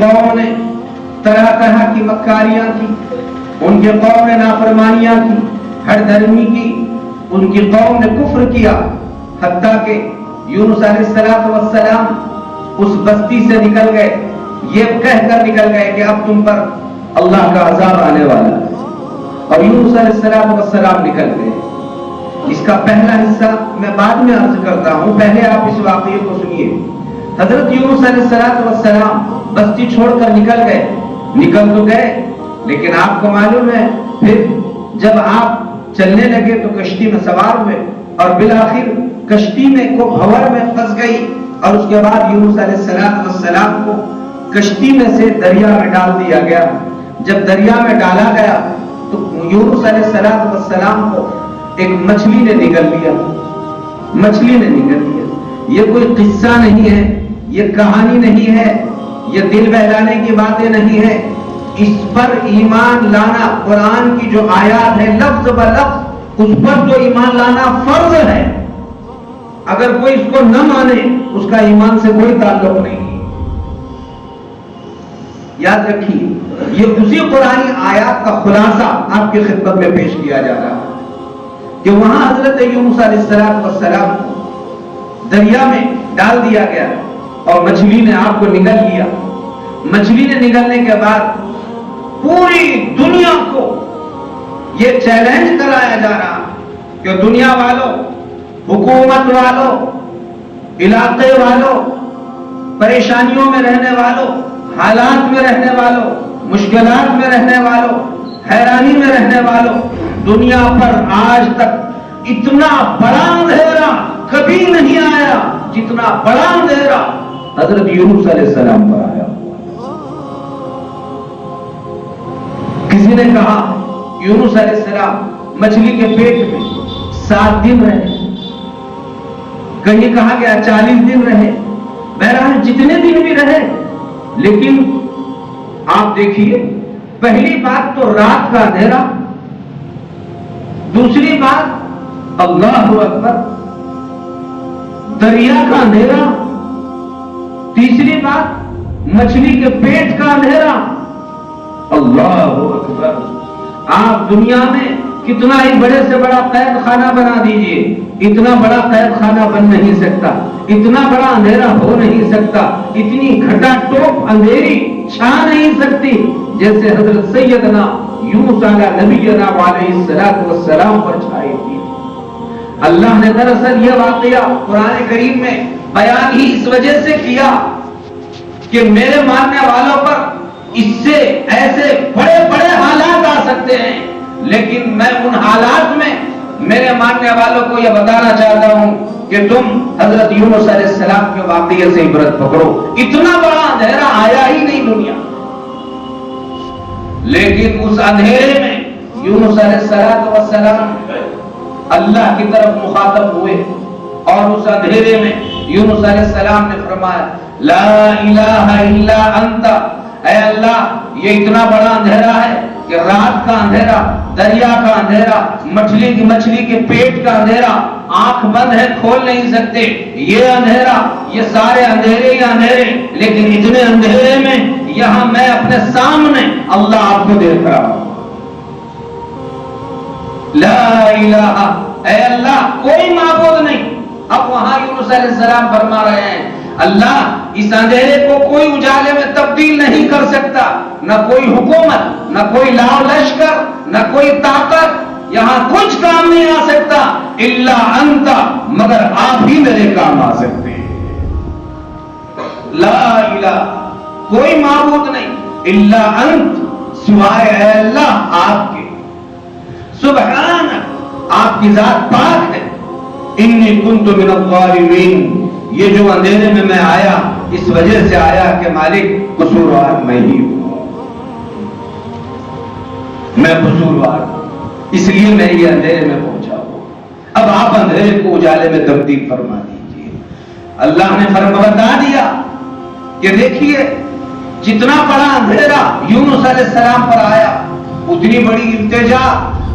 قوم نے طرح طرح کی مکاریاں کی، ان کی قوم نے نافرمانیاں کی، ہر دھرمی کی، ان کی قوم نے کفر کیا، حتیٰ کہ یونس علیہ السلام اس بستی سے نکل گئے، یہ کہہ کر نکل گئے کہ اب تم پر اللہ کا عذاب آنے والا ہے، اور یونس علیہ السلام نکل گئے۔ اس کا پہلا حصہ میں بعد میں عرض کرتا ہوں، پہلے آپ اس واقعے کو سنیے۔ حضرت یونس علیہ السلام بستی چھوڑ کر نکل گئے، نکل تو گئے لیکن آپ کو معلوم ہے پھر جب آپ چلنے لگے تو کشتی میں سوار ہوئے اور بالآخر کشتی میں کو بھور میں پھنس گئی، اور اس کے بعد یونس علیہ السلام کو کشتی میں سے دریا میں ڈال دیا گیا۔ جب دریا میں ڈالا گیا تو یونس علیہ السلام کو ایک مچھلی نے نگل لیا، مچھلی نے نگل لیا۔ یہ کوئی قصہ نہیں ہے، یہ کہانی نہیں ہے، یہ دل بہلانے کی باتیں نہیں ہے، اس پر ایمان لانا قرآن کی جو آیات ہے لفظ بلفظ اس پر تو ایمان لانا فرض ہے۔ اگر کوئی اس کو نہ مانے اس کا ایمان سے کوئی تعلق نہیں۔ یاد رکھیے یہ اسی قرآنی آیات کا خلاصہ آپ کی خدمت میں پیش کیا جا رہا ہے کہ وہاں حضرت یونس علیہ السلام کو دریا میں ڈال دیا گیا اور مچھلی نے آپ کو نگل لیا۔ مچھلی نے نگلنے کے بعد پوری دنیا کو یہ چیلنج کرایا جا رہا کہ دنیا والوں، حکومت والوں، علاقے والوں، پریشانیوں میں رہنے والوں، حالات میں رہنے والوں، مشکلات میں رہنے والوں، حیرانی میں رہنے والوں، دنیا پر آج تک اتنا بڑا اندھیرا کبھی نہیں آیا جتنا بڑا اندھیرا حضرت یونس علیہ السلام پر آیا۔ کسی نے کہا یونس علیہ السلام مچھلی کے پیٹ میں 7 دن رہے، کہیں کہا گیا 40 دن رہے، بہرحال جتنے دن بھی رہے، لیکن آپ دیکھیے پہلی بات تو رات کا اندھیرا، دوسری بات اللہ اکبر دریا کا اندھیرا، تیسری بات مچھلی کے پیٹ کا اندھیرا، اللہ اکبر۔ آپ دنیا میں کتنا ہی بڑے سے بڑا قید خانہ بنا دیجئے، اتنا بڑا قید خانہ بن نہیں سکتا، اتنا بڑا اندھیرا ہو نہیں سکتا، اتنی گھٹا ٹوپ اندھیری چھا نہیں سکتی جیسے حضرت سیدنا یونس علیہ نبینا علیہ السلام پر چھائی تھی۔ اللہ نے دراصل یہ واقعہ قرآن کریم میں بیان ہی اس وجہ سے کیا کہ میرے ماننے والوں پر اس سے ایسے بڑے بڑے حالات آ سکتے ہیں، لیکن میں ان حالات میں میرے ماننے والوں کو یہ بتانا چاہتا ہوں کہ تم حضرت یونس علیہ السلام کے واقعے سے عبرت پکڑو۔ اتنا بڑا اندھیرا آیا ہی نہیں دنیا، لیکن اس اندھیرے میں یونس علیہ السلام اللہ کی طرف مخاطب ہوئے، اور اس اندھیرے میں یونس علیہ السلام نے فرمایا لا الہ الا انت، اے اللہ یہ اتنا بڑا اندھیرا ہے کہ رات کا اندھیرا، دریا کا اندھیرا، مچھلی کے پیٹ کا اندھیرا، آنکھ بند ہے کھول نہیں سکتے، یہ اندھیرا، یہ سارے اندھیرے ہی اندھیرے، لیکن اتنے اندھیرے میں یہاں میں اپنے سامنے اللہ آپ کو دیکھ رہا ہوں۔ لا الہ، اے اللہ کوئی معبود نہیں۔ اب وہاں یونس علیہ السلام فرما رہے ہیں اللہ اس اندھیرے کو کوئی اجالے میں تبدیل نہیں کر سکتا، نہ کوئی حکومت، نہ کوئی لاؤ لشکر، نہ کوئی طاقت، یہاں کچھ کام نہیں آ سکتا الا انت، مگر آپ ہی میرے کام آ سکتے ہیں۔ لا الہ، کوئی معبود نہیں الا انت، سوائے اے اللہ آپ کے، سبحانک، آپ کی ذات پاک ہے، انی کنت من الظالمین، یہ جو اندھیرے میں آیا اس وجہ سے آیا کہ مالک قصوروار میں ہی ہوں، میں قصوروار ہوں، اس لیے میں یہ اندھیرے میں پہنچا ہوں۔ اب آپ اندھیرے کو اجالے میں تبدیل فرما دیجئے۔ اللہ نے بتا دیا کہ دیکھیے جتنا بڑا اندھیرا یونس علیہ السلام پر آیا، اتنی بڑی التجا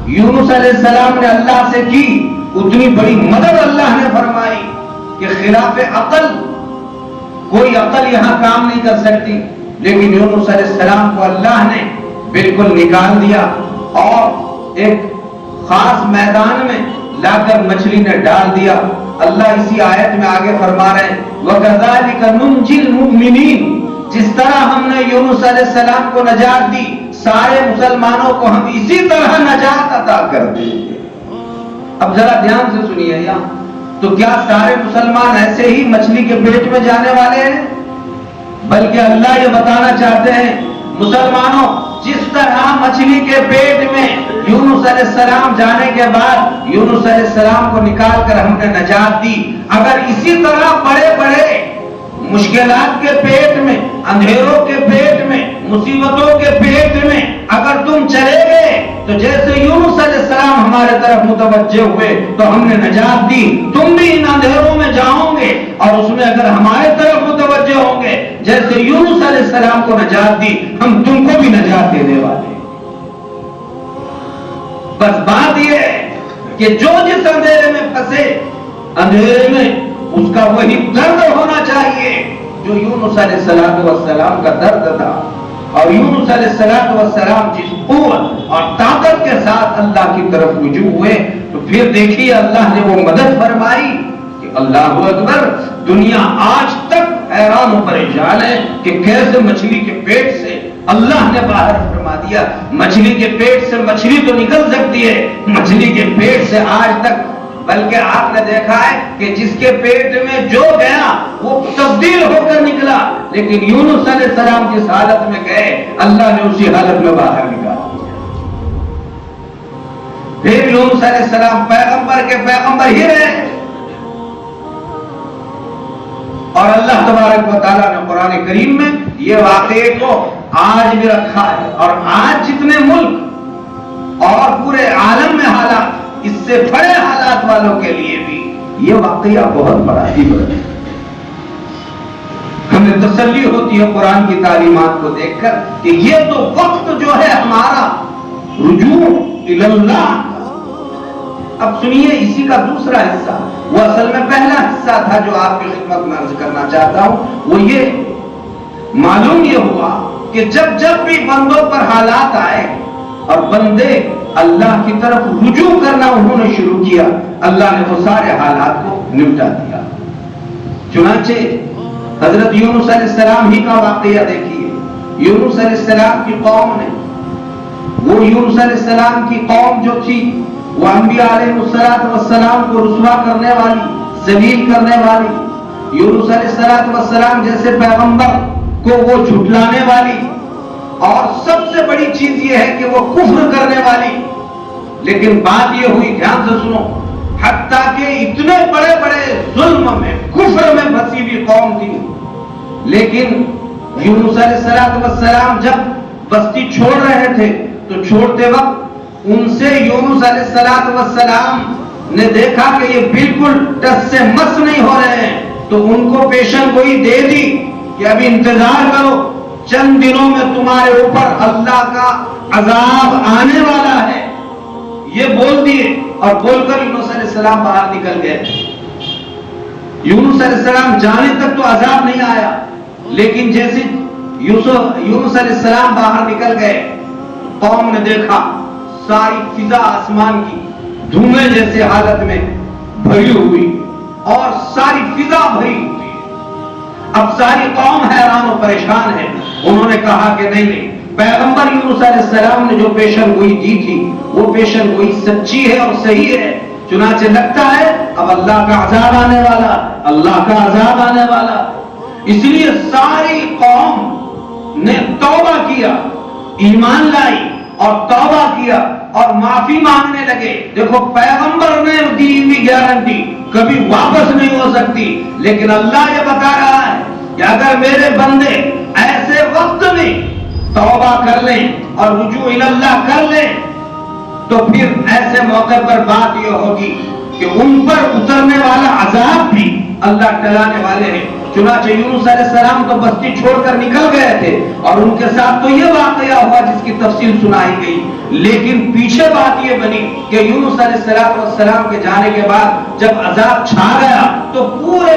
یونس علیہ السلام نے اللہ سے کی، اتنی بڑی مدد اللہ نے فرمائی کہ خلاف عقل کوئی عقل یہاں کام نہیں کر سکتی۔ لیکن یونس علیہ السلام کو اللہ نے بالکل نکال دیا اور ایک خاص میدان میں لا کر مچھلی نے ڈال دیا۔ اللہ اسی آیت میں آگے فرما رہے ہیں وَكَذَلِكَ نُنْجِي الْمُؤْمِنِينَ، جس طرح ہم نے یونس علیہ السلام کو نجات دی، سارے مسلمانوں کو ہم اسی طرح نجات عطا کر دیں گے۔ اب ذرا دھیان سے سنیے یہاں، تو کیا سارے مسلمان ایسے ہی مچھلی کے پیٹ میں جانے والے ہیں؟ بلکہ اللہ یہ بتانا چاہتے ہیں مسلمانوں، جس طرح مچھلی کے پیٹ میں یونس علیہ السلام جانے کے بعد یونس علیہ السلام کو نکال کر ہم نے نجات دی، اگر اسی طرح بڑے بڑے مشکلات کے پیٹ میں، اندھیروں کے پیٹ میں، مصیبتوں کے پیٹ میں اگر تم چلے گئے تو جیسے یونس علیہ السلام ہمارے طرف متوجہ ہوئے تو ہم نے نجات دی، تم بھی ان اندھیروں میں جاؤ گے اور اس میں اگر ہمارے طرف متوجہ ہوں گے جیسے یونس علیہ السلام کو نجات دی، ہم تم کو بھی نجات دینے والے۔ بس بات یہ ہے کہ جو جس اندھیرے میں پھنسے، اندھیرے میں اس کا وہی درد ہونا چاہیے جو یونس علیہ السلام کا درد تھا، اور یونس علیہ السلام جس قوت اور طاقت کے ساتھ اللہ کی طرف رجوع ہوئے تو پھر دیکھیے اللہ نے وہ مدد فرمائی کہ اللہ اکبر، دنیا آج تک حیران و پریشان ہے کہ کیسے مچھلی کے پیٹ سے اللہ نے باہر فرما دیا۔ مچھلی کے پیٹ سے مچھلی تو نکل سکتی ہے، مچھلی کے پیٹ سے آج تک، بلکہ آپ نے دیکھا ہے کہ جس کے پیٹ میں جو گیا وہ تبدیل ہو کر نکلا، لیکن یونس علیہ السلام جس حالت میں گئے اللہ نے اسی حالت میں باہر نکال دیا۔ پھر یونس علیہ السلام پیغمبر کے پیغمبر ہی رہے، اور اللہ تبارک و تعالیٰ نے قرآن کریم میں یہ واقعے کو آج بھی رکھا ہے، اور آج جتنے ملک اور پورے عالم میں حالات، اس سے بڑے حالات والوں کے لیے بھی یہ واقعہ بہت بڑا عبرت ہے۔ ہمیں تسلی ہوتی ہے قرآن کی تعلیمات کو دیکھ کر کہ یہ تو وقت جو ہے ہمارا رجوع الی اللہ۔ اب سنیے اسی کا دوسرا حصہ، وہ اصل میں پہلا حصہ تھا جو آپ کی خدمت میں عرض کرنا چاہتا ہوں، وہ یہ معلوم یہ ہوا کہ جب جب بھی بندوں پر حالات آئے اور بندے اللہ کی طرف رجوع کرنا انہوں نے شروع کیا، اللہ نے وہ سارے حالات کو نمٹا دیا۔ چنانچہ حضرت یونس علیہ السلام ہی کا واقعہ دیکھیے، یونس علیہ السلام کی قوم نے، وہ یونس علیہ السلام کی قوم جو تھی وہ انبیاء علیہ السلام کو رسوا کرنے والی، ذلیل کرنے والی، یونس علیہ السلام جیسے پیغمبر کو وہ جھٹلانے والی، اور سب سے بڑی چیز یہ ہے کہ وہ کفر کرنے والی۔ لیکن بات یہ ہوئی، دھیان سے سنو، حتیٰ کہ اتنے بڑے بڑے ظلم میں، کفر میں پھنسی ہوئی قوم تھی، لیکن یونس علیہ السلام جب بستی چھوڑ رہے تھے تو چھوڑتے وقت ان سے یونس علیہ السلام نے دیکھا کہ یہ بالکل ٹس سے مس نہیں ہو رہے ہیں، تو ان کو پیشن گوئی دے دی کہ ابھی انتظار کرو، چند دنوں میں تمہارے اوپر اللہ کا عذاب آنے والا ہے، یہ بول دیے، اور بول کر یونس علیہ السلام باہر نکل گئے۔ یونس علیہ السلام جانے تک تو عذاب نہیں آیا، لیکن جیسے یونس علیہ السلام باہر نکل گئے، قوم نے دیکھا ساری فضا آسمان کی دھوئیں جیسے حالت میں بھری ہوئی، اور ساری فضا بھری ہوئی۔ اب ساری قوم حیران و پریشان ہے۔ انہوں نے کہا کہ نہیں، پیغمبر یونس علیہ السلام نے جو پیشن گوئی دی تھی وہ پیشن گوئی سچی ہے اور صحیح ہے، چنانچہ لگتا ہے اب اللہ کا عذاب آنے والا، اللہ کا عذاب آنے والا۔ اس لیے ساری قوم نے توبہ کیا، ایمان لائی اور توبہ کیا اور معافی مانگنے لگے۔ دیکھو پیغمبر نے دی ہوئی گارنٹی کبھی واپس نہیں ہو سکتی، لیکن اللہ یہ بتا رہا ہے کہ اگر میرے بندے ایسے وقت میں توبہ کر لیں اور رجوع اللہ کر لیں تو پھر ایسے موقع پر بات یہ ہوگی کہ ان پر اترنے والا عذاب بھی اللہ ٹلانے والے ہیں۔ چنانچہ یونس علیہ السلام تو بستی چھوڑ کر نکل گئے تھے اور ان کے ساتھ تو یہ واقعہ ہوا جس کی تفصیل سنائی گئی، لیکن پیچھے بات یہ بنی کہ یونس علیہ السلام کے جانے کے بعد جب عذاب چھا گیا تو پورے